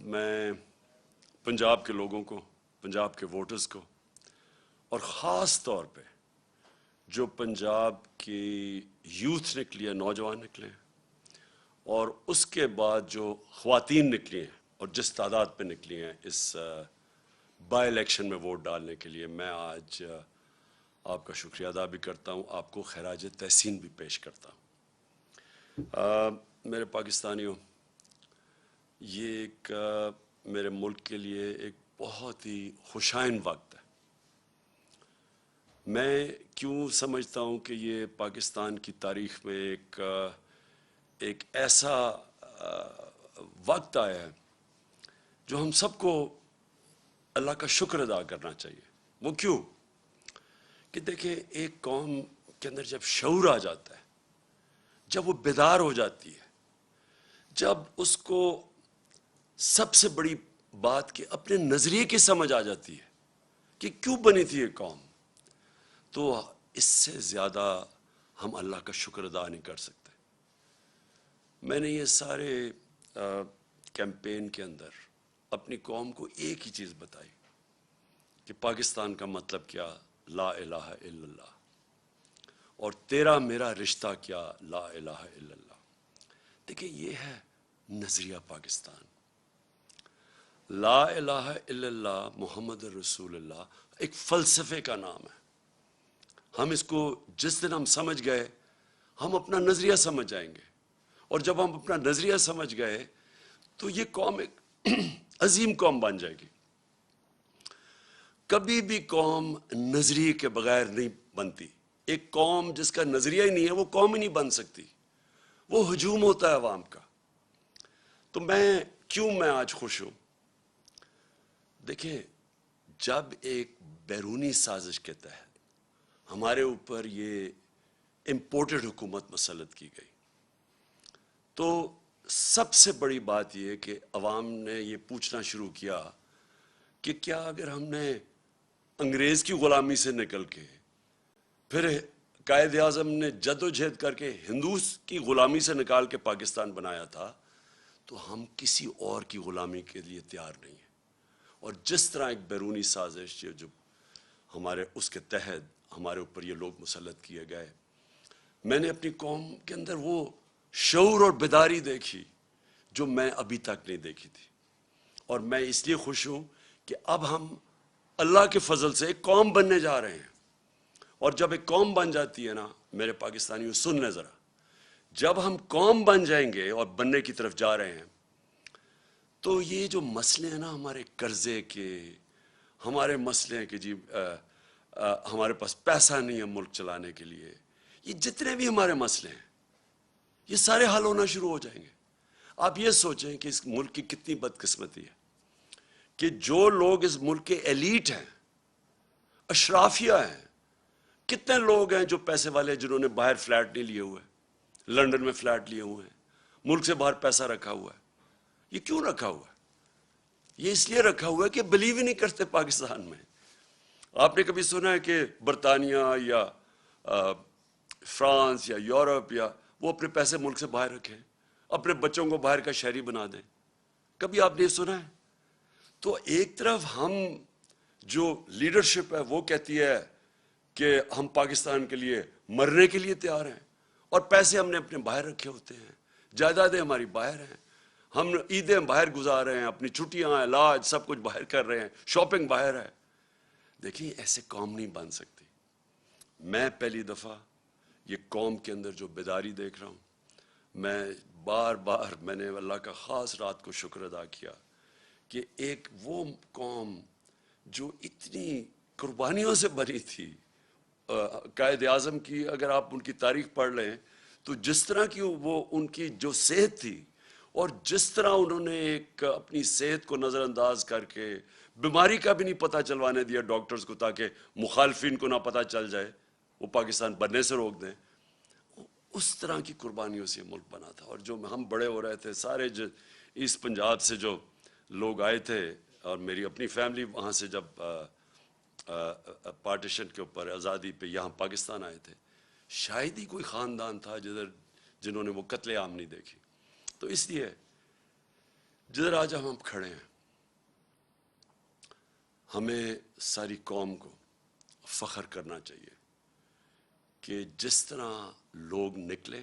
میں پنجاب کے لوگوں کو، پنجاب کے ووٹرز کو، اور خاص طور پہ جو پنجاب کی یوتھ نکلی ہے، نوجوان نکلے ہیں، اور اس کے بعد جو خواتین نکلی ہیں اور جس تعداد پہ نکلی ہیں اس بائی الیکشن میں ووٹ ڈالنے کے لیے، میں آج آپ کا شکریہ ادا بھی کرتا ہوں، آپ کو خراج تحسین بھی پیش کرتا ہوں۔ میرے پاکستانیوں، یہ ایک میرے ملک کے لیے ایک بہت ہی خوشائن وقت ہے۔ میں کیوں سمجھتا ہوں کہ یہ پاکستان کی تاریخ میں ایک ایسا وقت آیا ہے جو ہم سب کو اللہ کا شکر ادا کرنا چاہیے۔ وہ کیوں؟ کہ دیکھیں، ایک قوم کے اندر جب شعور آ جاتا ہے، جب وہ بیدار ہو جاتی ہے، جب اس کو سب سے بڑی بات کہ اپنے نظریے کی سمجھ آ جاتی ہے کہ کیوں بنی تھی یہ قوم، تو اس سے زیادہ ہم اللہ کا شکر ادا نہیں کر سکتے۔ میں نے یہ سارے کیمپین کے اندر اپنی قوم کو ایک ہی چیز بتائی کہ پاکستان کا مطلب کیا، لا الہ الا اللہ، اور تیرا میرا رشتہ کیا، لا الہ الا اللہ۔ دیکھیں، یہ ہے نظریہ پاکستان۔ لا الہ الا اللہ محمد رسول اللہ ایک فلسفے کا نام ہے۔ ہم اس کو جس دن ہم سمجھ گئے، ہم اپنا نظریہ سمجھ جائیں گے، اور جب ہم اپنا نظریہ سمجھ گئے تو یہ قوم ایک عظیم قوم بن جائے گی۔ کبھی بھی قوم نظریے کے بغیر نہیں بنتی۔ ایک قوم جس کا نظریہ ہی نہیں ہے، وہ قوم ہی نہیں بن سکتی، وہ ہجوم ہوتا ہے عوام کا۔ تو میں آج خوش ہوں؟ دیکھیں، جب ایک بیرونی سازش کے تحت ہمارے اوپر یہ امپورٹڈ حکومت مسلط کی گئی، تو سب سے بڑی بات یہ کہ عوام نے یہ پوچھنا شروع کیا کہ کیا اگر ہم نے انگریز کی غلامی سے نکل کے، پھر قائد اعظم نے جد و جہد کر کے ہندوز کی غلامی سے نکال کے پاکستان بنایا تھا، تو ہم کسی اور کی غلامی کے لیے تیار نہیں ہیں۔ اور جس طرح ایک بیرونی سازش جو ہمارے اس کے تحت ہمارے اوپر یہ لوگ مسلط کیے گئے، میں نے اپنی قوم کے اندر وہ شعور اور بیداری دیکھی جو میں ابھی تک نہیں دیکھی تھی۔ اور میں اس لیے خوش ہوں کہ اب ہم اللہ کے فضل سے ایک قوم بننے جا رہے ہیں۔ اور جب ایک قوم بن جاتی ہے نا، میرے پاکستانیوں سن لیں ذرا، جب ہم قوم بن جائیں گے اور بننے کی طرف جا رہے ہیں، تو یہ جو مسئلے ہیں نا ہمارے قرضے کے، ہمارے مسئلے ہیں کہ جی ہمارے پاس پیسہ نہیں ہے ملک چلانے کے لیے، یہ جتنے بھی ہمارے مسئلے ہیں، یہ سارے حل ہونا شروع ہو جائیں گے۔ آپ یہ سوچیں کہ اس ملک کی کتنی بدقسمتی ہے کہ جو لوگ اس ملک کے ایلیٹ ہیں، اشرافیہ ہیں، کتنے لوگ ہیں جو پیسے والے، جنہوں نے باہر فلیٹ نہیں لیے ہوئے، لندن میں فلیٹ لیے ہوئے ہیں، ملک سے باہر پیسہ رکھا ہوا ہے۔ یہ کیوں رکھا ہوا ہے؟ یہ اس لیے رکھا ہوا ہے کہ بلیو ہی نہیں کرتے پاکستان میں۔ آپ نے کبھی سنا ہے کہ برطانیہ یا فرانس یا یورپ یا وہ اپنے پیسے ملک سے باہر رکھیں، اپنے بچوں کو باہر کا شہری بنا دیں؟ کبھی آپ نے سنا ہے؟ تو ایک طرف ہم جو لیڈرشپ ہے وہ کہتی ہے کہ ہم پاکستان کے لیے مرنے کے لیے تیار ہیں، اور پیسے ہم نے اپنے باہر رکھے ہوتے ہیں، جائیدادیں ہماری باہر ہیں، ہم عیدیں باہر گزار رہے ہیں، اپنی چھٹیاں، علاج، سب کچھ باہر کر رہے ہیں، شاپنگ باہر ہے۔ دیکھیں، ایسے قوم نہیں بن سکتی۔ میں پہلی دفعہ یہ قوم کے اندر جو بیداری دیکھ رہا ہوں، میں میں نے اللہ کا خاص رات کو شکر ادا کیا کہ ایک وہ قوم جو اتنی قربانیوں سے بنی تھی، قائد اعظم کی اگر آپ ان کی تاریخ پڑھ لیں تو جس طرح کی وہ ان کی جو صحت تھی، اور جس طرح انہوں نے ایک اپنی صحت کو نظر انداز کر کے بیماری کا بھی نہیں پتہ چلوانے دیا ڈاکٹرز کو، تاکہ مخالفین کو نہ پتہ چل جائے، وہ پاکستان بننے سے روک دیں۔ اس طرح کی قربانیوں سے ملک بنا تھا۔ اور جو ہم بڑے ہو رہے تھے، سارے ایسٹ پنجاب سے جو لوگ آئے تھے، اور میری اپنی فیملی وہاں سے جب پارٹیشن کے اوپر آزادی پہ یہاں پاکستان آئے تھے، شاید ہی کوئی خاندان تھا جنہوں نے وہ قتل عام نہیں دیکھی۔ تو اس لیے جدھر آج ہم کھڑے ہیں، ہمیں ساری قوم کو فخر کرنا چاہیے کہ جس طرح لوگ نکلے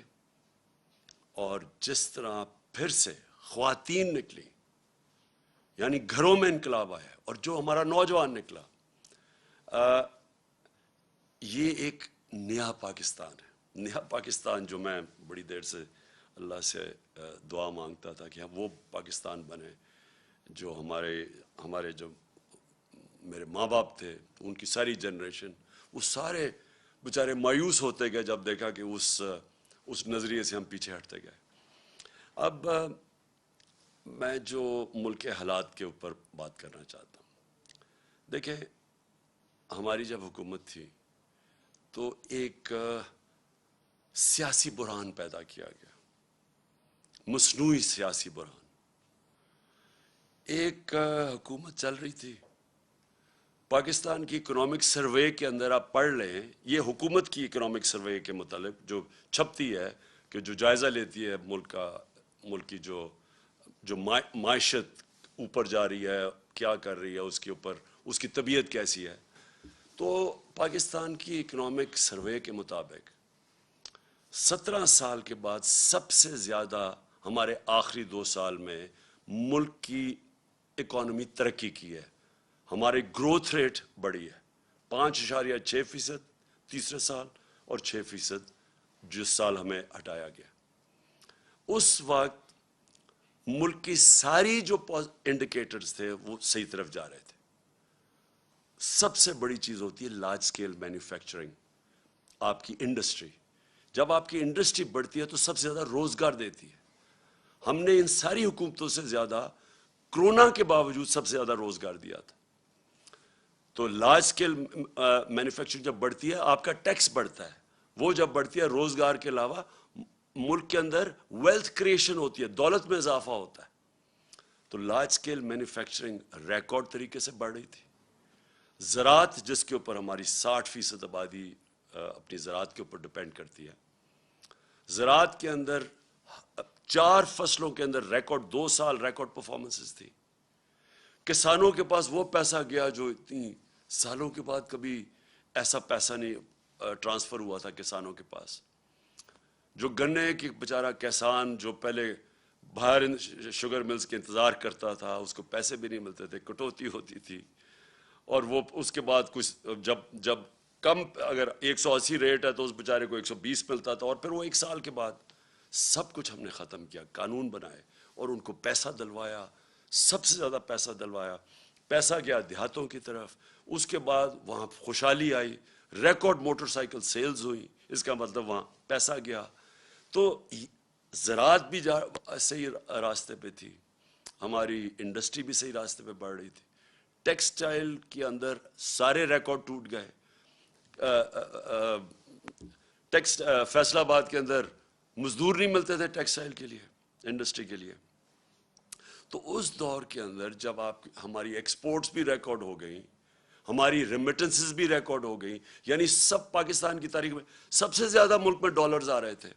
اور جس طرح پھر سے خواتین نکلی، یعنی گھروں میں انقلاب آیا، اور جو ہمارا نوجوان نکلا، یہ ایک نیا پاکستان ہے، نیا پاکستان جو میں بڑی دیر سے اللہ سے دعا مانگتا تھا کہ وہ پاکستان بنے جو ہمارے جو میرے ماں باپ تھے، ان کی ساری جنریشن، وہ سارے بیچارے مایوس ہوتے گئے جب دیکھا کہ اس نظریے سے ہم پیچھے ہٹتے گئے۔ اب میں جو ملک کے حالات کے اوپر بات کرنا چاہتا ہوں، دیکھیں ہماری جب حکومت تھی تو ایک سیاسی بحران پیدا کیا گیا، مصنوعی سیاسی بحران۔ ایک حکومت چل رہی تھی، پاکستان کی اکنامک سروے کے اندر آپ پڑھ لیں، یہ حکومت کی اکنامک سروے کے متعلق جو چھپتی ہے، کہ جو جائزہ لیتی ہے ملک کی جو معیشت اوپر جا رہی ہے، کیا کر رہی ہے، اس کے اوپر اس کی طبیعت کیسی ہے، تو پاکستان کی اکنامک سروے کے مطابق 17 سال کے بعد سب سے زیادہ ہمارے آخری 2 سال میں ملک کی اکانومی ترقی کی ہے، ہماری گروتھ ریٹ بڑھی ہے، 5.6% تیسرے سال اور 6% جس سال ہمیں ہٹایا گیا۔ اس وقت ملک کی ساری جو انڈیکیٹرز تھے وہ صحیح طرف جا رہے تھے۔ سب سے بڑی چیز ہوتی ہے لارج سکیل مینوفیکچرنگ، آپ کی انڈسٹری۔ جب آپ کی انڈسٹری بڑھتی ہے تو سب سے زیادہ روزگار دیتی ہے۔ ہم نے ان ساری حکومتوں سے زیادہ کرونا کے باوجود سب سے زیادہ روزگار دیا تھا۔ تو لارج سکیل مینوفیکچرنگ جب بڑھتی ہے آپ کا ٹیکس بڑھتا ہے، وہ جب بڑھتی ہے روزگار کے علاوہ ملک کے اندر ویلتھ کریشن ہوتی ہے، دولت میں اضافہ ہوتا ہے۔ تو لارج سکیل مینوفیکچرنگ ریکارڈ طریقے سے بڑھ رہی تھی۔ زراعت، جس کے اوپر ہماری 60% آبادی اپنی زراعت کے اوپر ڈپینڈ کرتی ہے، زراعت کے اندر 4 فصلوں کے اندر ریکارڈ 2 سال ریکارڈ پرفارمنسز تھی۔ کسانوں کے پاس وہ پیسہ گیا جو اتنی سالوں کے بعد کبھی ایسا پیسہ نہیں ٹرانسفر ہوا تھا کسانوں کے پاس۔ جو گنے کی بیچارہ کسان جو پہلے باہر شوگر ملز کے انتظار کرتا تھا، اس کو پیسے بھی نہیں ملتے تھے، کٹوتی ہوتی تھی، اور وہ اس کے بعد کچھ جب کم اگر 180 ریٹ ہے تو اس بیچارے کو 120 ملتا تھا، اور پھر وہ 1 سال کے بعد سب کچھ ہم نے ختم کیا، قانون بنائے اور ان کو پیسہ دلوایا، سب سے زیادہ پیسہ دلوایا، پیسہ گیا دیہاتوں کی طرف۔ اس کے بعد وہاں خوشحالی آئی، ریکارڈ موٹر سائیکل سیلز ہوئی، اس کا مطلب وہاں پیسہ گیا۔ تو زراعت بھی صحیح راستے پہ تھی، ہماری انڈسٹری بھی صحیح راستے پہ بڑھ رہی تھی، ٹیکسٹائل کے اندر سارے ریکارڈ ٹوٹ گئے۔ فیصل آباد کے اندر مزدور نہیں ملتے تھے ٹیکسٹائل کے لیے، انڈسٹری کے لیے۔ تو اس دور کے اندر جب ہماری ایکسپورٹس بھی ریکارڈ ہو گئیں، ہماری ریمیٹنسز بھی ریکارڈ ہو گئیں، یعنی سب پاکستان کی تاریخ میں سب سے زیادہ ملک میں ڈالرز آ رہے تھے۔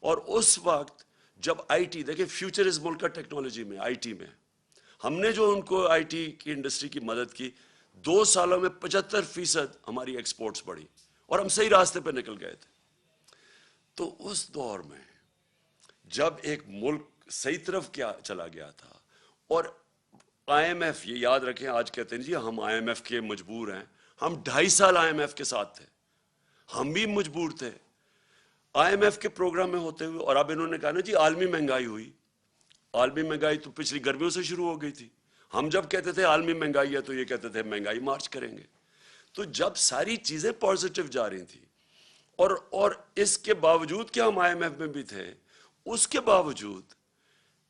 اور اس وقت جب آئی ٹی، دیکھیں فیوچر اس ملک کا ٹیکنالوجی میں، آئی ٹی میں، ہم نے جو ان کو آئی ٹی کی انڈسٹری کی مدد کی، 2 سالوں میں 75% ہماری ایکسپورٹس بڑھی اور ہم صحیح راستے پہ نکل گئے تھے۔ تو اس دور میں جب ایک ملک صحیح طرف چلا گیا تھا، اور آئی ایم ایف، یہ یاد رکھیں، آج کہتے ہیں جی ہم آئی ایم ایف کے مجبور ہیں، ہم 2.5 سال آئی ایم ایف کے ساتھ تھے، ہم بھی مجبور تھے آئی ایم ایف کے پروگرام میں ہوتے ہوئے۔ اور اب انہوں نے کہا نا جی عالمی مہنگائی ہوئی، عالمی مہنگائی تو پچھلی گرمیوں سے شروع ہو گئی تھی، ہم جب کہتے تھے عالمی مہنگائی ہے تو یہ کہتے تھے مہنگائی مارچ کریں گے۔ تو جب ساری چیزیں پازیٹیو جا رہی تھیں، اور اس کے باوجود کہ ہم آئی ایم ایف میں بھی تھے، اس کے باوجود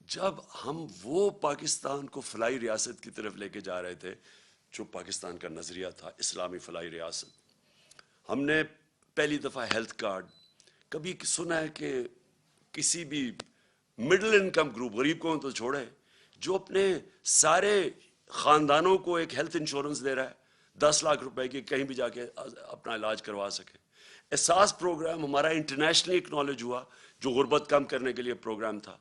جب ہم وہ پاکستان کو فلاحی ریاست کی طرف لے کے جا رہے تھے جو پاکستان کا نظریہ تھا، اسلامی فلاحی ریاست، ہم نے پہلی دفعہ ہیلتھ کارڈ، کبھی سنا ہے کہ کسی بھی مڈل انکم گروپ، غریب کو تو چھوڑے، جو اپنے سارے خاندانوں کو ایک ہیلتھ انشورنس دے رہا ہے 10 لاکھ روپے کی، کہیں بھی جا کے اپنا علاج کروا سکے۔ احساس پروگرام ہمارا انٹرنیشنلی اکنالج ہوا، جو غربت کم کرنے کے لیے پروگرام تھا۔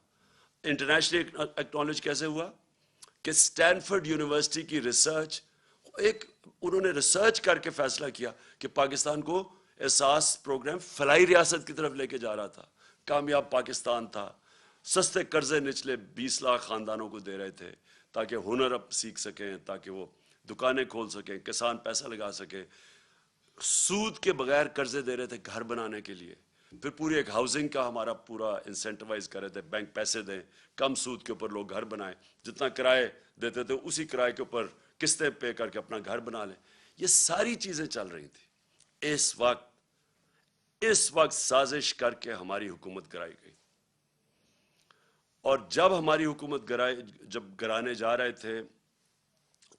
انٹرنیشنل ایکنالج کیسے ہوا کہ اسٹینفورڈ یونیورسٹی کی ریسرچ، انہوں نے ریسرچ کر کے فیصلہ کیا کہ پاکستان کو احساس پروگرام فلاحی ریاست کی طرف لے کے جا رہا تھا، کامیاب پاکستان تھا، سستے قرضے نچلے 20 لاکھ خاندانوں کو دے رہے تھے تاکہ ہنر اب سیکھ سکیں، تاکہ وہ دکانیں کھول سکیں، کسان پیسہ لگا سکیں، سود کے بغیر قرضے دے رہے تھے گھر بنانے کے لیے، پھر پوری ایک ہاؤسنگ کا ہمارا پورا انسینٹیوائز کر رہے تھے، بینک پیسے دیں، کم سود کے اوپر لوگ گھر بنائیں، جتنا کرائے دیتے تھے اسی کرائے کے اوپر قسطیں پے کر کے اپنا گھر بنا لیں. یہ ساری چیزیں چل رہی تھیں. اس وقت سازش کر کے ہماری حکومت گرائی گئی، اور جب ہماری حکومت جب گرانے جا رہے تھے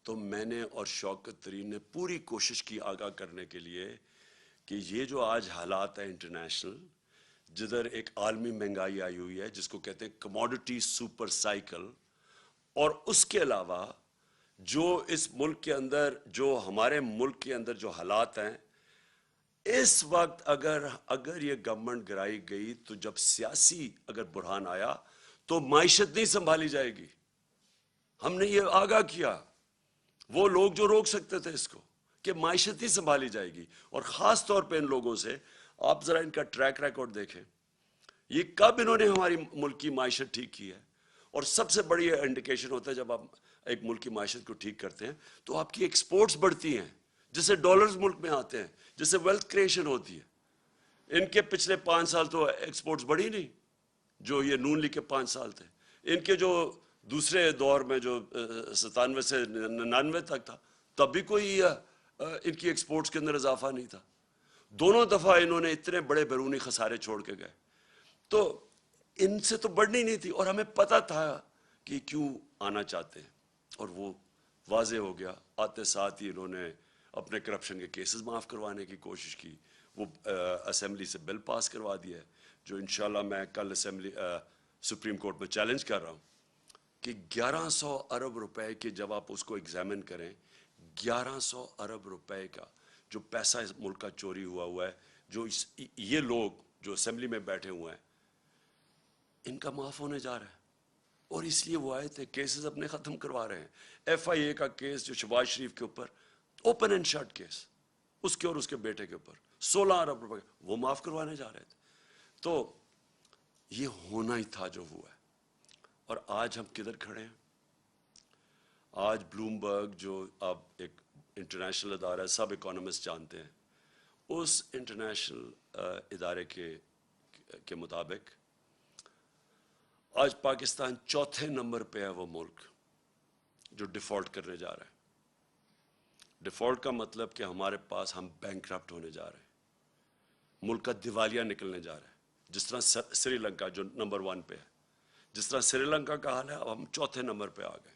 تو میں نے اور شوکت ترین نے پوری کوشش کی آگاہ کرنے کے لیے کہ یہ جو آج حالات ہیں انٹرنیشنل، جدھر ایک عالمی مہنگائی آئی ہوئی ہے جس کو کہتے ہیں کموڈٹی سپر سائیکل، اور اس کے علاوہ جو اس ملک کے اندر، جو ہمارے ملک کے اندر جو حالات ہیں اس وقت، اگر یہ گورنمنٹ گرائی گئی تو جب سیاسی اگر بحران آیا تو معیشت نہیں سنبھالی جائے گی. ہم نے یہ آگاہ کیا، وہ لوگ جو روک سکتے تھے اس کو، کہ معیشت نہیں سنبھالی جائے گی. اور خاص طور پہ ان لوگوں سے آپ ذرا ان کا ٹریک ریکارڈ دیکھیں، یہ کب انہوں نے ہماری ملک کی معیشت ٹھیک کی ہے. اور سب سے بڑی انڈیکیشن ہوتا ہے جب آپ ایک ملک کی معیشت کو ٹھیک کرتے ہیں تو آپ کی ایکسپورٹس بڑھتی ہیں، جس سے ڈالرز ملک میں آتے ہیں، جس سے ویلتھ کریشن ہوتی ہے. ان کے پچھلے 5 سال تو ایکسپورٹس بڑھی نہیں، جو یہ نون لیگ کے 5 سال تھے. ان کے جو دوسرے دور میں جو 97 سے 99 تک تھا، تب بھی کوئی ان کی ایکسپورٹس کے اندر اضافہ نہیں تھا. دونوں دفعہ انہوں نے اتنے بڑے بیرونی خسارے چھوڑ کے گئے. تو ان سے تو بڑھنی نہیں تھی، اور ہمیں پتہ تھا کہ کیوں آنا چاہتے ہیں، اور وہ واضح ہو گیا. آتے ساتھ ہی انہوں نے اپنے کرپشن کے کیسز معاف کروانے کی کوشش کی. وہ اسمبلی سے بل پاس کروا دیا ہے جو انشاءاللہ میں کل سپریم کورٹ میں چیلنج کر رہا ہوں کہ 1100 ارب روپے کے، جب آپ اس کو ایگزامن کریں، 1100 ارب روپے کا جو پیسہ اس ملک کا چوری ہوا ہے، جو یہ لوگ جو اسمبلی میں بیٹھے ہوئے ہیں ان کا معاف ہونے جا رہا ہے. اور اس لیے وہ آئے تھے، کیسز اپنے ختم کروا رہے ہیں. ایف آئی اے کا کیس جو شہباز شریف کے اوپر اوپن اینڈ شٹ کیس، اس کے اور اس کے بیٹے کے اوپر 16 ارب روپے وہ معاف کروانے جا رہے تھے. تو یہ ہونا ہی تھا جو ہوا ہے. اور آج ہم کدھر کھڑے ہیں؟ آج بلومبرگ جو اب ایک انٹرنیشنل ادارہ ہے، سب اکانومسٹ جانتے ہیں، اس انٹرنیشنل ادارے کے مطابق آج پاکستان 4تھے نمبر پہ ہے وہ ملک جو ڈیفالٹ کرنے جا رہا ہے. ڈیفالٹ کا مطلب کہ ہمارے پاس ہم بینکرپٹ ہونے جا رہے ہیں، ملک کا دیوالیہ نکلنے جا رہا ہے. جس طرح سری لنکا جو نمبر 1 پہ ہے، جس طرح سری لنکا کا حال ہے، اب ہم 4تھے نمبر پہ آ گئے.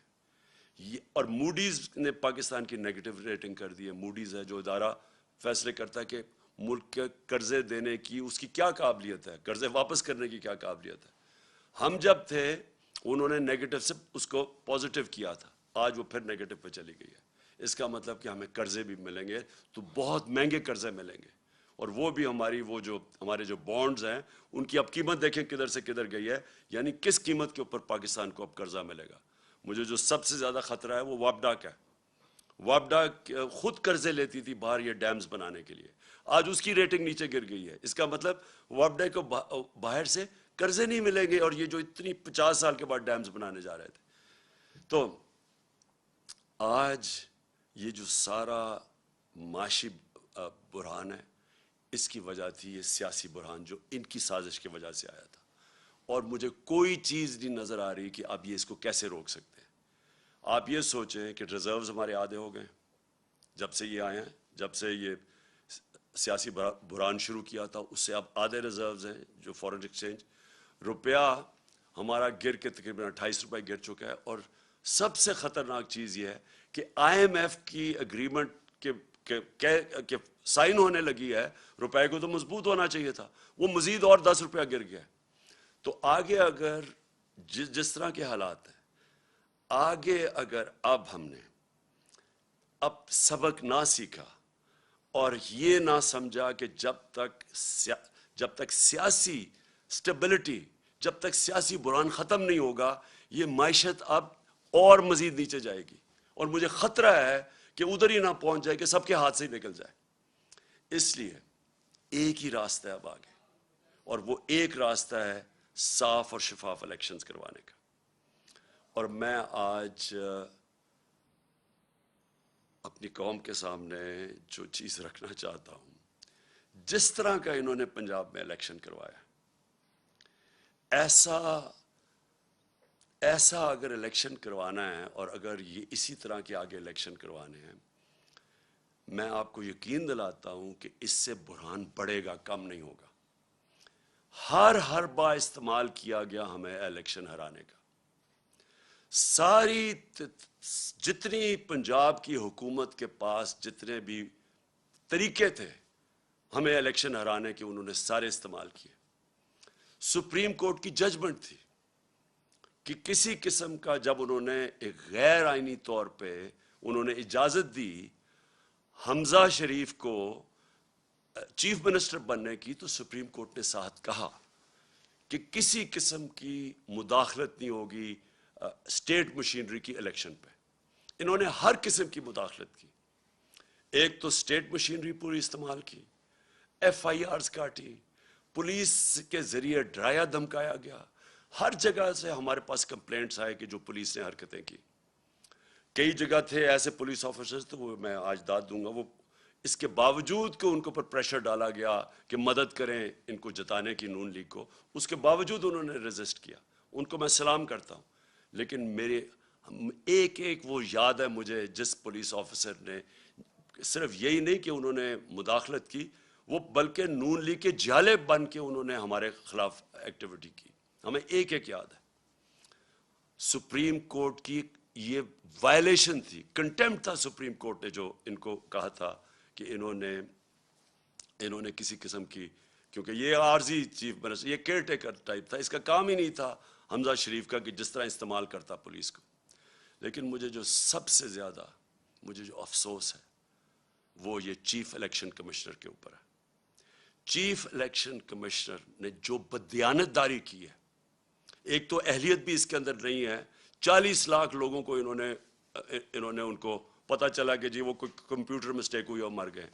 اور موڈیز نے پاکستان کی نیگیٹو ریٹنگ کر دی ہے. موڈیز ہے جو ادارہ فیصلے کرتا ہے کہ ملک کے قرضے دینے کی اس کی کیا قابلیت ہے، قرضے واپس کرنے کی کیا قابلیت ہے. ہم جب تھے انہوں نے نیگیٹو سے اس کو پازیٹیو کیا تھا، آج وہ پھر نیگیٹو پہ چلی گئی ہے. اس کا مطلب کہ ہمیں قرضے بھی ملیں گے تو بہت مہنگے قرضے ملیں گے. اور وہ بھی ہمارے جو بانڈز ہیں ان کی اب قیمت دیکھیں کدھر سے کدھر گئی ہے. یعنی کس قیمت کے اوپر پاکستان کو اب قرضہ ملے گا. مجھے جو سب سے زیادہ خطرہ ہے وہ وابڈا کا ہے. وابڈا خود قرضے لیتی تھی باہر یہ ڈیمز بنانے کے لیے، آج اس کی ریٹنگ نیچے گر گئی ہے. اس کا مطلب وابڈا کو باہر سے قرضے نہیں ملیں گے، اور یہ جو اتنی 50 سال کے بعد ڈیمز بنانے جا رہے تھے. تو آج یہ جو سارا معاشی بحران ہے، اس کی وجہ تھی یہ سیاسی بحران جو ان کی سازش کی وجہ سے آیا تھا. اور مجھے کوئی چیز نہیں نظر آ رہی کہ اب یہ اس کو کیسے روک سکتے ہیں. آپ یہ سوچیں کہ ریزروز ہمارے آدھے ہو گئے جب سے یہ آئے ہیں، جب سے یہ سیاسی بحران شروع کیا تھا اس سے اب آدھے ریزروز ہیں جو فورن ایکسچینج. روپیہ ہمارا گر کے تقریباً 28 روپے گر چکا ہے. اور سب سے خطرناک چیز یہ ہے کہ آئی ایم ایف کی اگریمنٹ کے سائن ہونے لگی ہے، روپے کو تو مضبوط ہونا چاہیے تھا، وہ مزید اور 10 روپیہ گر گیا. تو آگے اگر جس طرح کے حالات ہیں، آگے اگر اب ہم نے اب سبق نہ سیکھا اور یہ نہ سمجھا کہ جب تک سیاسی سٹیبلٹی جب تک سیاسی بحران ختم نہیں ہوگا یہ معیشت اب اور مزید نیچے جائے گی، اور مجھے خطرہ ہے کہ ادھر ہی نہ پہنچ جائے کہ سب کے ہاتھ سے ہی نکل جائے۔ اس لیے ایک ہی راستہ ہے اب آگے، اور وہ ایک راستہ ہے صاف اور شفاف الیکشنز کروانے کا۔ اور میں آج اپنی قوم کے سامنے جو چیز رکھنا چاہتا ہوں، جس طرح کا انہوں نے پنجاب میں الیکشن کروایا، ایسا اگر الیکشن کروانا ہے، اور اگر یہ اسی طرح کے آگے الیکشن کروانے ہیں، میں آپ کو یقین دلاتا ہوں کہ اس سے بحران بڑھے گا، کم نہیں ہوگا۔ ہر بار استعمال کیا گیا ہمیں الیکشن ہرانے کا۔ جتنی پنجاب کی حکومت کے پاس جتنے بھی طریقے تھے ہمیں الیکشن ہرانے کے، انہوں نے سارے استعمال کیے۔ سپریم کورٹ کی ججمنٹ تھی کہ کسی قسم کا، جب انہوں نے ایک غیر آئینی طور پہ انہوں نے اجازت دی حمزہ شریف کو چیف منسٹر بننے کی، تو سپریم کورٹ نے ساتھ کہا کہ کسی قسم کی مداخلت نہیں ہوگی اسٹیٹ مشینری کی الیکشن پہ۔ انہوں نے ہر قسم کی مداخلت کی۔ ایک تو اسٹیٹ مشینری پوری استعمال کی، ایف آئی آرز کاٹی، پولیس کے ذریعے ڈرایا دھمکایا گیا، ہر جگہ سے ہمارے پاس کمپلینٹس آئے کہ جو پولیس نے حرکتیں کی۔ کئی جگہ تھے ایسے پولیس آفیسرز، تو وہ میں آج داد دوں گا، وہ اس کے باوجود کہ ان کے اوپر پریشر ڈالا گیا کہ مدد کریں ان کو جتانے کی نون لیگ کو، اس کے باوجود انہوں نے ریزسٹ کیا۔ ان کو میں سلام کرتا ہوں۔ لیکن میرے ایک وہ یاد ہے مجھے، جس پولیس آفیسر نے صرف یہی نہیں کہ انہوں نے مداخلت کی، وہ بلکہ نون لیگ کے جالے بن کے انہوں نے ہمارے خلاف ایکٹیویٹی کی۔ ہمیں ایک یاد ہے۔ سپریم کورٹ کی یہ وائلیشن تھی، کنٹیمپٹ تھا سپریم کورٹ نے جو ان کو کہا تھا کہ انہوں نے کسی قسم کی، کیونکہ یہ عارضی چیف منسٹر، یہ کیئر ٹیکر ٹائپ تھا، اس کا کام ہی نہیں تھا حمزہ شریف کا کہ جس طرح استعمال کرتا پولیس کو۔ لیکن مجھے جو سب سے زیادہ جو افسوس ہے وہ یہ چیف الیکشن کمشنر کے اوپر ہے۔ چیف الیکشن کمشنر نے جو بددیانت داری کی ہے، ایک تو اہلیت بھی اس کے اندر نہیں ہے۔ 40 لاکھ لوگوں کو انہوں نے ان کو پتہ چلا کہ جی وہ کوئی کمپیوٹر مسٹیک ہوئی اور مر گئے۔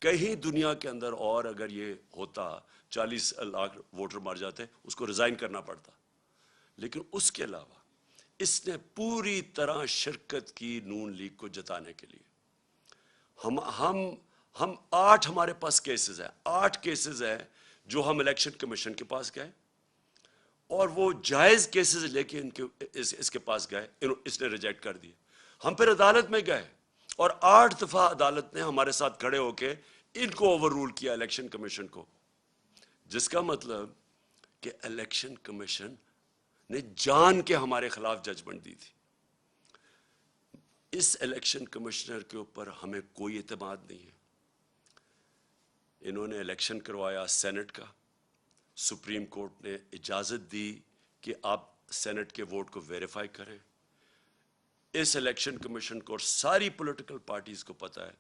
کہیں دنیا کے اندر اور اگر یہ ہوتا 40 لاکھ ووٹر مر جاتے، اس کو ریزائن کرنا پڑتا۔ لیکن اس کے علاوہ اس نے پوری طرح شرکت کی نون لیگ کو جتانے کے لیے۔ ہم 8 ہمارے پاس کیسز ہیں، 8 کیسز ہیں جو ہم الیکشن کمیشن کے پاس گئے، اور وہ جائز کیسز لے کے اس کے پاس گئے، اس نے ریجیکٹ کر دیے۔ ہم پھر عدالت میں گئے، اور 8 دفعہ عدالت نے ہمارے ساتھ کھڑے ہو کے ان کو اوور رول کیا، الیکشن کمیشن کو، جس کا مطلب کہ الیکشن کمیشن نے جان کے ہمارے خلاف ججمنٹ دی تھی۔ اس الیکشن کمشنر کے اوپر ہمیں کوئی اعتماد نہیں ہے۔ انہوں نے الیکشن کروایا سینٹ کا، سپریم کورٹ نے اجازت دی کہ آپ سینٹ کے ووٹ کو ویریفائی کریں۔ اس الیکشن کمیشن کو اور ساری پولیٹیکل پارٹیز کو پتہ ہے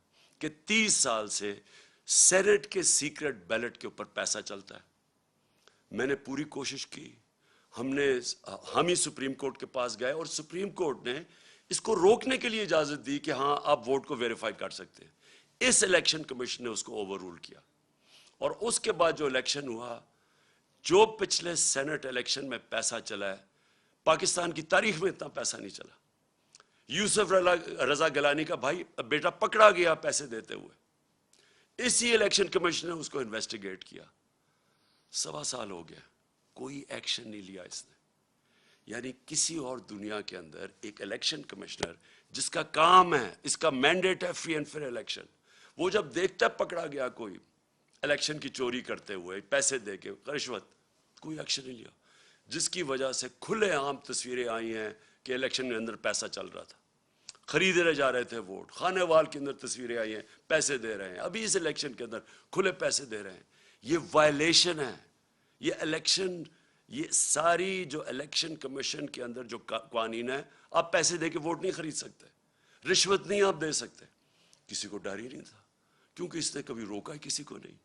کہ 30 سال سے سینٹ کے سیکرٹ بیلٹ کے اوپر پیسہ چلتا ہے۔ میں نے پوری کوشش کی، ہم ہی سپریم کورٹ کے پاس گئے، اور سپریم کورٹ نے اس کو روکنے کے لیے اجازت دی کہ ہاں آپ ووٹ کو ویریفائی کر سکتے ہیں۔ اس الیکشن کمیشن نے اس کو اوور رول کیا، اور اس کے بعد جو الیکشن ہوا، جو پچھلے سینٹ الیکشن میں پیسہ چلا ہے، پاکستان کی تاریخ میں اتنا پیسہ نہیں چلا۔ یوسف رضا گیلانی کا بھائی بیٹا پکڑا گیا پیسے دیتے ہوئے، اسی الیکشن کمیشن نے اس کو انویسٹیگیٹ کیا۔ 1.25 سال ہو گیا، کوئی ایکشن نہیں لیا اس نے۔ یعنی کسی اور دنیا کے اندر ایک الیکشن کمشنر جس کا کام ہے، اس کا مینڈیٹ ہے فری اینڈ فیئر الیکشن، وہ جب دیکھتا ہے پکڑا گیا کوئی الیکشن کی چوری کرتے ہوئے، پیسے دے کے، رشوت، کوئی ایکشن نہیں لیا، جس کی وجہ سے کھلے عام تصویریں آئی ہیں کہ الیکشن کے اندر پیسہ چل رہا تھا، خریدے جا رہے تھے ووٹ، خانے وال کے اندر تصویریں آئی ہیں، پیسے دے رہے ہیں، ابھی اس الیکشن کے اندر کھلے پیسے دے رہے ہیں۔ یہ وائلیشن ہے، یہ الیکشن، یہ ساری جو الیکشن کمیشن کے اندر جو قوانین ہے، آپ پیسے دے کے ووٹ نہیں خرید سکتے، رشوت نہیں آپ دے سکتے۔ کسی کو ڈر ہی نہیں تھا، کیونکہ اس نے کبھی روکا کسی کو نہیں،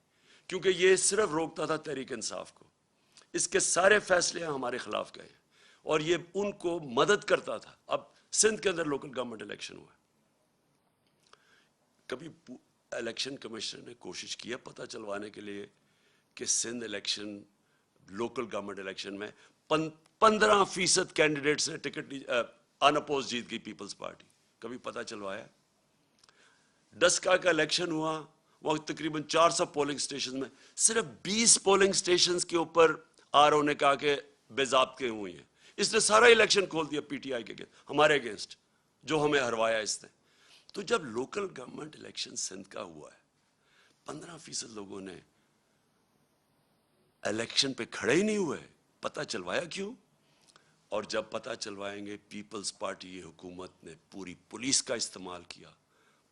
کیونکہ یہ صرف روکتا تھا تحریک انصاف کو، اس کے سارے فیصلے ہمارے خلاف گئے اور یہ ان کو مدد کرتا تھا. اب سندھ کے اندر لوکل گورنمنٹ الیکشن ہوا. کبھی الیکشن کمیشن نے کوشش کیا پتہ چلوانے کے لیے کہ Sindh election local government election میں 15% کینڈیڈیٹس نے ٹکٹ ان اپوز جیت گئی پیپلز پارٹی؟ کبھی پتہ چلوایا؟ ڈسکا کا الیکشن ہوا، وہ تقریباً 400 پولنگ سٹیشن میں صرف 20 پولنگ سٹیشنز کے اوپر آر او نے کہا کہ بے ضابطے ہوئی ہیں. اس نے سارا الیکشن کھول دیا پی ٹی آئی کے ہمارے اگینسٹ، جو ہمیں ہروایا اس نے. تو جب لوکل گورنمنٹ الیکشن سندھ کا ہوا ہے 15% لوگوں نے الیکشن پہ کھڑے ہی نہیں ہوئے. پتہ چلوایا کیوں؟ اور جب پتہ چلوائیں گے پیپلز پارٹی حکومت نے پوری پولیس کا استعمال کیا.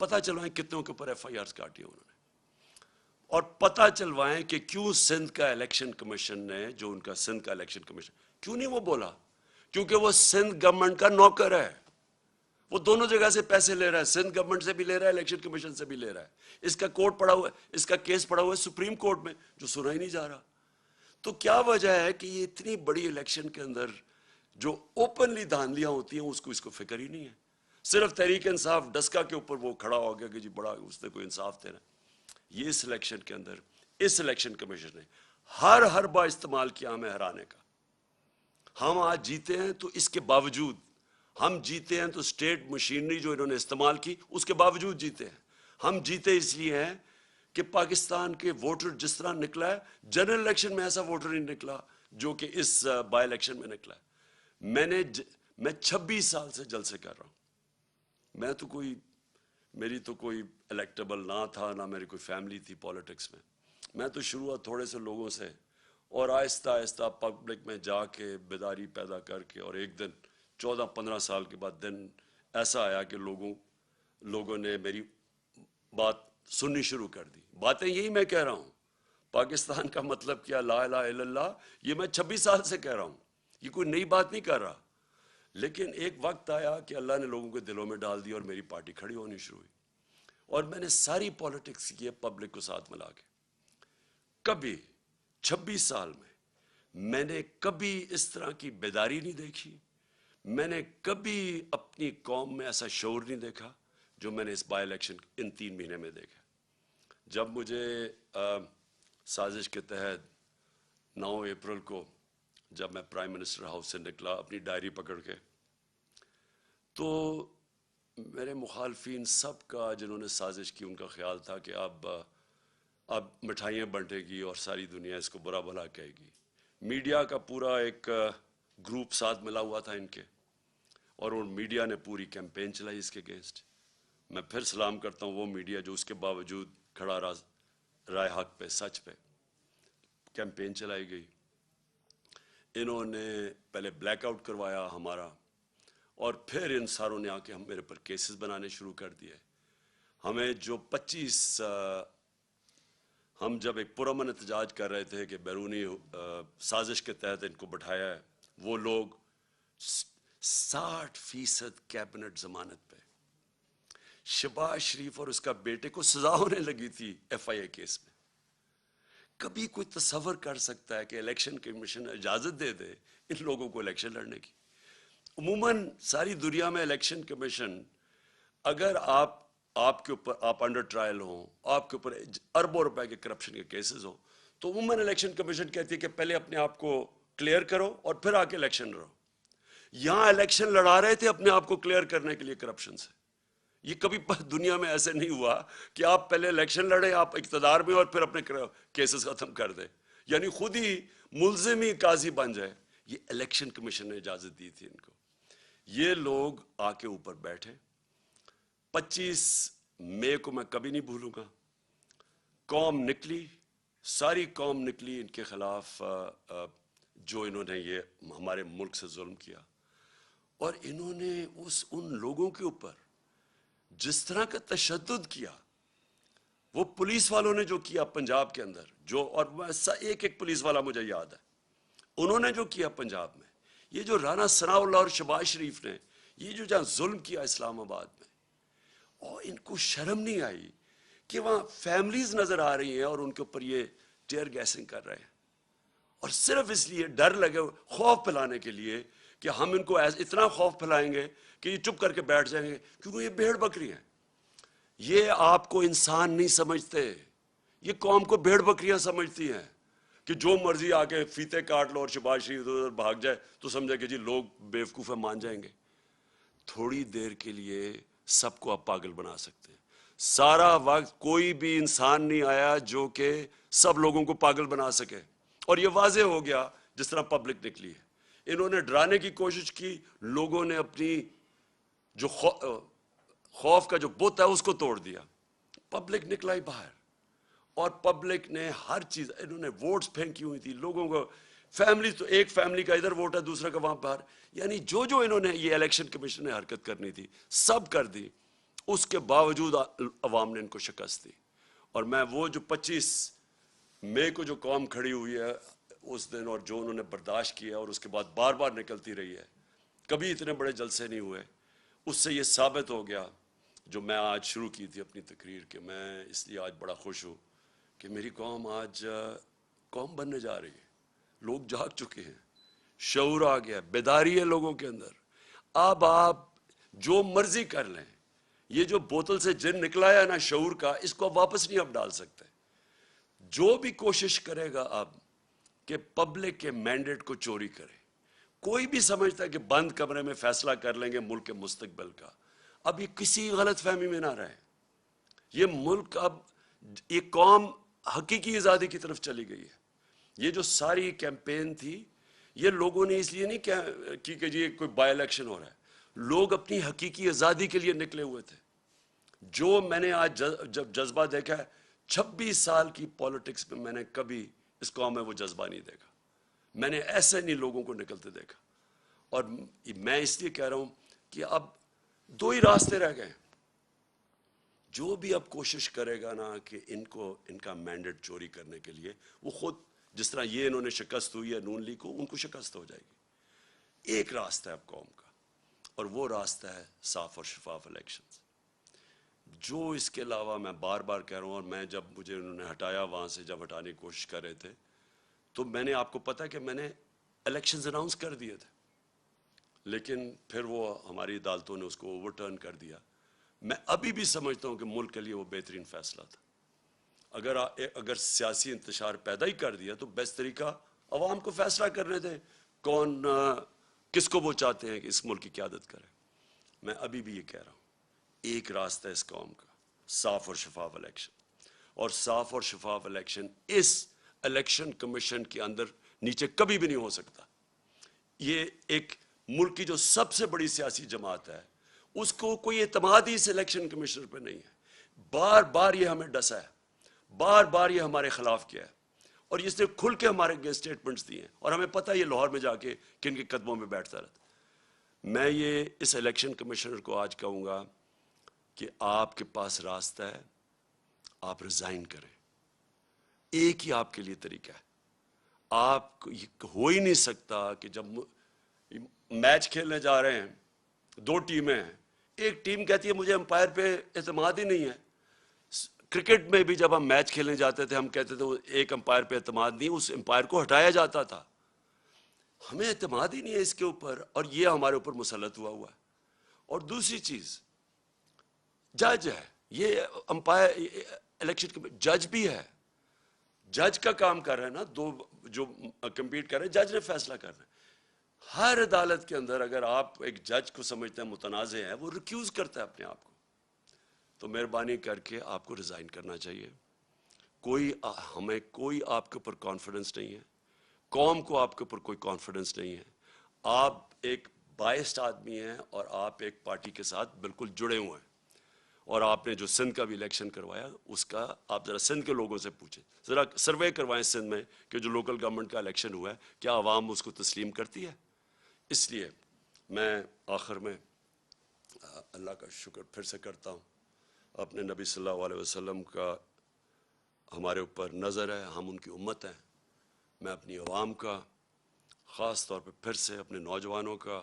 پتہ چلوائیں کتنوں کے اوپر ایف آئی آرز کاٹی انہوں نے، اور پتہ چلوائیں کہ کیوں سندھ کا الیکشن کمیشن نے، جو ان کا سندھ کا الیکشن کمیشن، کیوں نہیں وہ بولا؟ کیونکہ وہ سندھ گورنمنٹ کا نوکر ہے. وہ دونوں جگہ سے پیسے لے رہا ہے، سندھ گورنمنٹ سے بھی لے رہا ہے، الیکشن کمیشن سے بھی لے رہا ہے. اس کا کورٹ پڑا ہوا ہے، اس کا کیس پڑا ہوا ہے سپریم کورٹ میں، جو سنا ہی نہیں جا رہا. تو کیا وجہ ہے کہ یہ اتنی بڑی الیکشن کے اندر جو اوپنلی دھاندلیاں ہوتی ہیں اس کو فکر ہی نہیں ہے؟ صرف تحریک انصاف ڈسکا کے اوپر وہ کھڑا ہو گیا کہ جی بڑا اس نے کوئی انصاف دینا. یہ اس الیکشن کے اندر اس الیکشن کمیشن نے ہر حربہ استعمال کیا ہمیں ہرانے کا. ہم آج جیتے ہیں تو اس کے باوجود، ہم جیتے ہیں تو اسٹیٹ مشینری جو انہوں نے استعمال کی اس کے باوجود جیتے ہیں. ہم جیتے اس لیے ہیں کہ پاکستان کے ووٹر جس طرح نکلا ہے، جنرل الیکشن میں ایسا ووٹر نہیں نکلا جو کہ اس بائی الیکشن میں نکلا ہے. میں 26 سال سے جلسے کر رہا ہوں. میری تو کوئی الیکٹیبل نہ تھا، نہ میری کوئی فیملی تھی پالیٹکس میں. میں تو شروعات تھوڑے سے لوگوں سے، اور آہستہ آہستہ پبلک میں جا کے بیداری پیدا کر کے، اور ایک دن 14-15 سال کے بعد دن ایسا آیا کہ لوگوں نے میری بات سننی شروع کر دی. باتیں یہی میں کہہ رہا ہوں، پاکستان کا مطلب کیا، لا الہ الا اللہ، یہ میں 26 سال سے کہہ رہا ہوں. یہ کوئی نئی بات نہیں کر رہا. لیکن ایک وقت آیا کہ اللہ نے لوگوں کے دلوں میں ڈال دی اور میری پارٹی کھڑی ہونی شروع ہوئی. اور میں نے ساری پالیٹکس کی ہے پبلک کو ساتھ ملا کے. کبھی 26 سال میں نے کبھی اس طرح کی بیداری نہیں دیکھی. میں نے کبھی اپنی قوم میں ایسا شعور نہیں دیکھا جو میں نے اس بائی الیکشن ان 3 مہینے میں دیکھا. جب مجھے سازش کے تحت 9 اپریل کو جب میں پرائم منسٹر ہاؤس سے نکلا اپنی ڈائری پکڑ کے، تو میرے مخالفین سب کا، جنہوں نے سازش کی، ان کا خیال تھا کہ اب مٹھائیاں بنٹے گی اور ساری دنیا اس کو برا بھلا کہے گی. میڈیا کا پورا ایک گروپ ساتھ ملا ہوا تھا ان کے، اور ان میڈیا نے پوری کیمپین چلائی اس کے اگینسٹ. میں پھر سلام کرتا ہوں وہ میڈیا جو اس کے باوجود کھڑا رہا رائے حق پہ، سچ پہ. کیمپین چلائی گئی. انہوں نے پہلے بلیک آؤٹ کروایا ہمارا، اور پھر ان ساروں نے آ کے میرے پر کیسز بنانے شروع کر دیے. ہمیں جو 25 ہم جب ایک پرامن احتجاج کر رہے تھے کہ بیرونی سازش کے تحت ان کو بٹھایا ہے، وہ لوگ 60% کیبنٹ ضمانت پہ. شہباز شریف اور اس کا بیٹے کو سزا ہونے لگی تھی ایف آئی اے کیس میں. کبھی کوئی تصور کر سکتا ہے کہ الیکشن کمیشن اجازت دے دے ان لوگوں کو الیکشن لڑنے کی؟ عموماً ساری دنیا میں الیکشن کمیشن، اگر آپ کے اوپر آپ انڈر ٹرائل ہوں، آپ کے اوپر اربوں روپے کے کرپشن کے کیسز ہوں، تو عموماً الیکشن کمیشن کہتی ہے کہ پہلے اپنے آپ کو کلیئر کرو اور پھر آ کے الیکشن لڑو. یہاں الیکشن لڑا رہے تھے اپنے آپ کو کلیئر کرنے کے لیے کرپشن سے. یہ کبھی دنیا میں ایسے نہیں ہوا کہ آپ پہلے الیکشن لڑیں، آپ اقتدار میں، اور پھر اپنے کیسز ختم کر دیں، یعنی خود ہی ملزم ہی قاضی بن جائے. یہ الیکشن کمیشن نے اجازت دی تھی ان کو. یہ لوگ آ کے اوپر بیٹھے. 25 مئی کو میں کبھی نہیں بھولوں گا. قوم نکلی، ساری قوم نکلی ان کے خلاف، جو انہوں نے یہ ہمارے ملک سے ظلم کیا. اور انہوں نے ان لوگوں کے اوپر جس طرح کا تشدد کیا، وہ پولیس والوں نے جو کیا پنجاب کے اندر، اور ایک پولیس والا مجھے یاد ہے، انہوں نے جو کیا پنجاب میں، یہ جو رانا ثناء اللہ اور شہباز شریف نے یہ جو جہاں ظلم کیا اسلام آباد میں، اور ان کو شرم نہیں آئی کہ وہاں فیملیز نظر آ رہی ہیں اور ان کے اوپر یہ ٹیئر گیسنگ کر رہے ہیں. اور صرف اس لیے ڈر لگے، خوف پھیلانے کے لیے کہ ہم ان کو اتنا خوف پھیلائیں گے کہ یہ چپ کر کے بیٹھ جائیں گے، کیونکہ یہ بھیڑ بکری ہیں. یہ آپ کو انسان نہیں سمجھتے، یہ قوم کو بھیڑ بکریاں سمجھتی ہیں کہ جو مرضی آ کے فیتے کاٹ لو اور شہباز شریف ادھر بھاگ جائے تو سمجھے کہ جی لوگ بیوقوف مان جائیں گے. تھوڑی دیر کے لیے سب کو آپ پاگل بنا سکتے ہیں. سارا وقت کوئی بھی انسان نہیں آیا جو کہ سب لوگوں کو پاگل بنا سکے، اور یہ واضح ہو گیا جس طرح پبلک نکلی ہے. انہوں نے ڈرانے کی کوشش کی، لوگوں نے اپنی جو خوف کا جو بت ہے اس کو توڑ دیا. پبلک نکلا ہی باہر، اور پبلک نے ہر چیز، انہوں نے ووٹس پھینکی ہوئی تھی لوگوں کو. فیملی تو ایک فیملی کا ادھر ووٹ ہے، دوسرا کا وہاں باہر، یعنی جو انہوں نے یہ الیکشن کمیشن نے حرکت کرنی تھی سب کر دی. اس کے باوجود عوام نے ان کو شکست دی. اور میں وہ جو 25 مئی کو جو قوم کھڑی ہوئی ہے اس دن، اور جو انہوں نے برداشت کیا اور اس کے بعد بار بار نکلتی رہی ہے، کبھی اتنے بڑے جلسے نہیں ہوئے. اس سے یہ ثابت ہو گیا جو میں آج شروع کی تھی اپنی تقریر، کہ میں اس لیے آج بڑا خوش ہوں کہ میری قوم آج قوم بننے جا رہی ہے. لوگ جاگ چکے ہیں، شعور آ گیا، بیداری ہے لوگوں کے اندر. اب آپ جو مرضی کر لیں، یہ جو بوتل سے جن نکلا ہے نا شعور کا، اس کو واپس نہیں آپ ڈال سکتے. جو بھی کوشش کرے گا اب کہ پبلک کے مینڈیٹ کو چوری کرے، کوئی بھی سمجھتا ہے کہ بند کمرے میں فیصلہ کر لیں گے ملک کے مستقبل کا، اب یہ کسی غلط فہمی میں نہ رہے. یہ ملک اب، یہ قوم حقیقی آزادی کی طرف چلی گئی ہے. یہ جو ساری کیمپین تھی یہ لوگوں نے اس لیے نہیں کی کہ جی کوئی بائی الیکشن ہو رہا ہے، لوگ اپنی حقیقی آزادی کے لیے نکلے ہوئے تھے. جو میں نے آج جب جذبہ دیکھا ہے 26 سال کی پولیٹکس میں، میں نے کبھی اس قوم میں وہ جذبہ نہیں دیکھا. میں نے ایسے نہیں لوگوں کو نکلتے دیکھا. اور میں اس لیے کہہ رہا ہوں کہ اب 2 ہی راستے رہ گئے. جو بھی اب کوشش کرے گا نا کہ ان کا مینڈیٹ چوری کرنے کے لیے، وہ خود جس طرح یہ انہوں نے شکست ہوئی ہے نون لیگ کو، ان کو شکست ہو جائے گی. ایک راستہ ہے اب قوم کا، اور وہ راستہ ہے صاف اور شفاف الیکشنز. جو اس کے علاوہ میں بار بار کہہ رہا ہوں، اور میں جب مجھے انہوں نے ہٹایا وہاں سے، جب ہٹانے کی کوشش کر رہے تھے، تو میں نے آپ کو پتا کہ میں نے الیکشنز اناؤنس کر دیے تھے، لیکن پھر وہ ہماری عدالتوں نے اس کو اوور ٹرن کر دیا. میں ابھی بھی سمجھتا ہوں کہ ملک کے لیے وہ بہترین فیصلہ تھا. اگر سیاسی انتشار پیدا ہی کر دیا تو بیسٹ طریقہ عوام کو فیصلہ کرنے دیں کون کس کو وہ چاہتے ہیں کہ اس ملک کی قیادت کرے. میں ابھی بھی یہ کہہ رہا ہوں، ایک راستہ ہے اس قوم کا، صاف اور شفاف الیکشن. اور صاف اور شفاف الیکشن اس الیکشن کمیشن کے اندر نیچے کبھی بھی نہیں ہو سکتا. یہ ایک ملک کی جو سب سے بڑی سیاسی جماعت ہے، اس کو کوئی اعتماد ہی اس الیکشن کمیشنر پہ نہیں ہے. بار بار یہ ہمیں ڈسا ہے، بار بار یہ ہمارے خلاف کیا ہے، اور اس نے کھل کے ہمارے اسٹیٹمنٹس دیے ہیں، اور ہمیں پتہ ہے یہ لاہور میں جا کے کن کے قدموں میں بیٹھتا رہتا. میں یہ اس الیکشن کمیشنر کو آج کہوں گا کہ آپ کے پاس راستہ ہے، آپ ریزائن کریں. ایک ہی آپ کے لیے طریقہ ہے. آپ ہو ہی نہیں سکتا کہ جب میچ کھیلنے جا رہے ہیں، 2 ٹیمیں ہیں، ایک ٹیم کہتی ہے مجھے امپائر پہ اعتماد ہی نہیں ہے. کرکٹ میں بھی جب ہم میچ کھیلنے جاتے تھے ہم کہتے تھے ایک امپائر پہ اعتماد نہیں، اس امپائر کو ہٹایا جاتا تھا. ہمیں اعتماد ہی نہیں ہے اس کے اوپر، اور یہ ہمارے اوپر مسلط ہوا ہے. اور دوسری چیز، جج ہے، یہ امپائر الیکشن جج بھی ہے، جج کا کام کر رہے ہیں نا، 2 جو کمپیٹ کر رہے ہیں، جج نے فیصلہ کرنا ہے. ہر عدالت کے اندر اگر آپ ایک جج کو سمجھتے ہیں متنازع ہے، وہ ریکیوز کرتا ہے اپنے آپ کو. تو مہربانی کر کے آپ کو ریزائن کرنا چاہیے. ہمیں کوئی آپ کے اوپر کانفیڈنس نہیں ہے، قوم کو آپ کے اوپر کوئی کانفیڈنس نہیں ہے. آپ ایک بائسڈ آدمی ہیں، اور آپ ایک پارٹی کے ساتھ بالکل جڑے ہوئے ہیں. اور آپ نے جو سندھ کا بھی الیکشن کروایا، اس کا آپ ذرا سندھ کے لوگوں سے پوچھیں، ذرا سروے کروائیں سندھ میں کہ جو لوکل گورنمنٹ کا الیکشن ہوا ہے کیا عوام اس کو تسلیم کرتی ہے. اس لیے میں آخر میں اللہ کا شکر پھر سے کرتا ہوں. اپنے نبی صلی اللہ علیہ وسلم کا ہمارے اوپر نظر ہے، ہم ان کی امت ہیں. میں اپنی عوام کا، خاص طور پہ پھر سے اپنے نوجوانوں کا،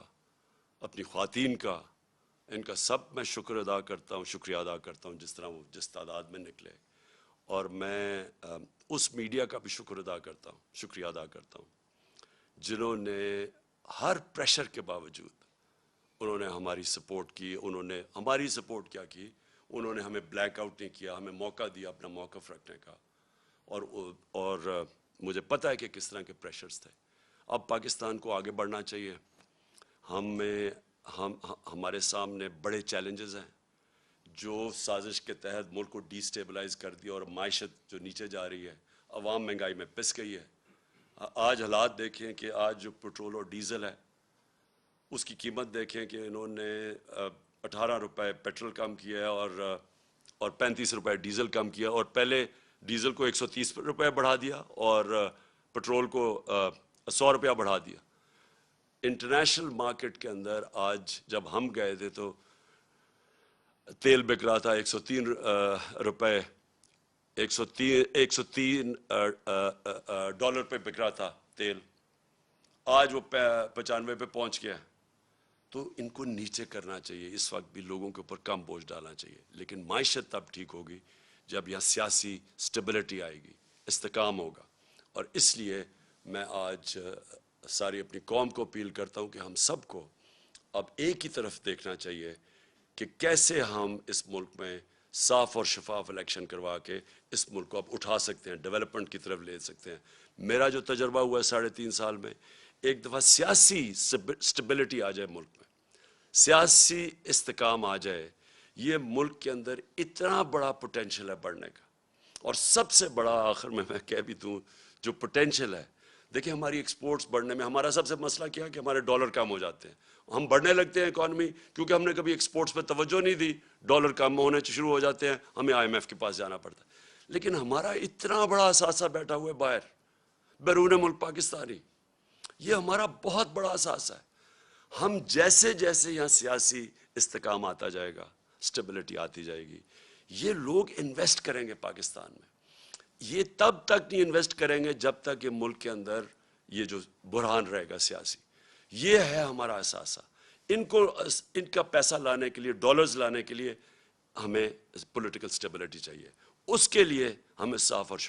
اپنی خواتین کا، ان کا سب میں شکر ادا کرتا ہوں، شکریہ ادا کرتا ہوں جس طرح وہ جس تعداد میں نکلے. اور میں اس میڈیا کا بھی شکریہ ادا کرتا ہوں جنہوں نے ہر پریشر کے باوجود انہوں نے ہماری سپورٹ کی، انہوں نے ہماری سپورٹ کیا کی، انہوں نے ہمیں بلیک آؤٹ نہیں کیا، ہمیں موقع دیا اپنا موقف رکھنے کا، اور مجھے پتہ ہے کہ کس طرح کے پریشرز تھے۔ اب پاکستان کو آگے بڑھنا چاہیے، ہمارے سامنے بڑے چیلنجز ہیں جو سازش کے تحت ملک کو ڈی سٹیبلائز کر دیا اور معیشت جو نیچے جا رہی ہے، عوام مہنگائی میں پس گئی ہے۔ آج حالات دیکھیں کہ آج جو پٹرول اور ڈیزل ہے اس کی قیمت دیکھیں کہ انہوں نے 18 روپے پیٹرول کم کیا ہے اور 35 روپے ڈیزل کم کیا، اور پہلے ڈیزل کو 130 روپے بڑھا دیا اور پٹرول کو 100 روپیہ بڑھا دیا۔ انٹرنیشنل مارکیٹ کے اندر آج جب ہم گئے تھے تو تیل بک رہا تھا 103 روپے، 103 ڈالر پہ بک رہا تھا تیل، آج وہ 95 پہ پہنچ گیا ہے۔ تو ان کو نیچے کرنا چاہیے، اس وقت بھی لوگوں کے اوپر کم بوجھ ڈالنا چاہیے، لیکن معیشت تب ٹھیک ہوگی جب یہاں سیاسی سٹیبلٹی آئے گی، استحکام ہوگا۔ اور اس لیے میں آج ساری اپنی قوم کو اپیل کرتا ہوں کہ ہم سب کو اب ایک ہی طرف دیکھنا چاہیے کہ کیسے ہم اس ملک میں صاف اور شفاف الیکشن کروا کے اس ملک کو اب اٹھا سکتے ہیں، ڈیولپمنٹ کی طرف لے سکتے ہیں۔ میرا جو تجربہ ہوا ہے 3.5 سال میں، ایک دفعہ سیاسی سٹیبلٹی آ جائے ملک میں، سیاسی استحکام آ جائے، یہ ملک کے اندر اتنا بڑا پوٹینشل ہے بڑھنے کا۔ اور سب سے بڑا آخر میں کہہ بھی دوں جو پوٹینشل ہے، دیکھیں ہماری ایکسپورٹس بڑھنے میں ہمارا سب سے مسئلہ کیا ہے کہ ہمارے ڈالر کم ہو جاتے ہیں، ہم بڑھنے لگتے ہیں اکانومی، کیونکہ ہم نے کبھی ایکسپورٹس پہ توجہ نہیں دی، ڈالر کم ہونے شروع ہو جاتے ہیں، ہمیں IMF کے پاس جانا پڑتا ہے۔ لیکن ہمارا اتنا بڑا اثاثہ بیٹھا ہوا ہے باہر، بیرون ملک پاکستانی، یہ ہمارا بہت بڑا اثاثہ ہے۔ ہم جیسے جیسے یہاں سیاسی استحکام آتا جائے گا، سٹیبلٹی آتی جائے گی، یہ لوگ انویسٹ کریں گے پاکستان میں۔ یہ تب تک نہیں انویسٹ کریں گے جب تک یہ ملک کے اندر یہ جو بحران رہے گا سیاسی، یہ ہے ہمارا اثاثہ۔ ان کا پیسہ لانے کے لیے، ڈالرز لانے کے لیے ہمیں پولیٹیکل سٹیبلٹی چاہیے، اس کے لیے ہمیں صاف اور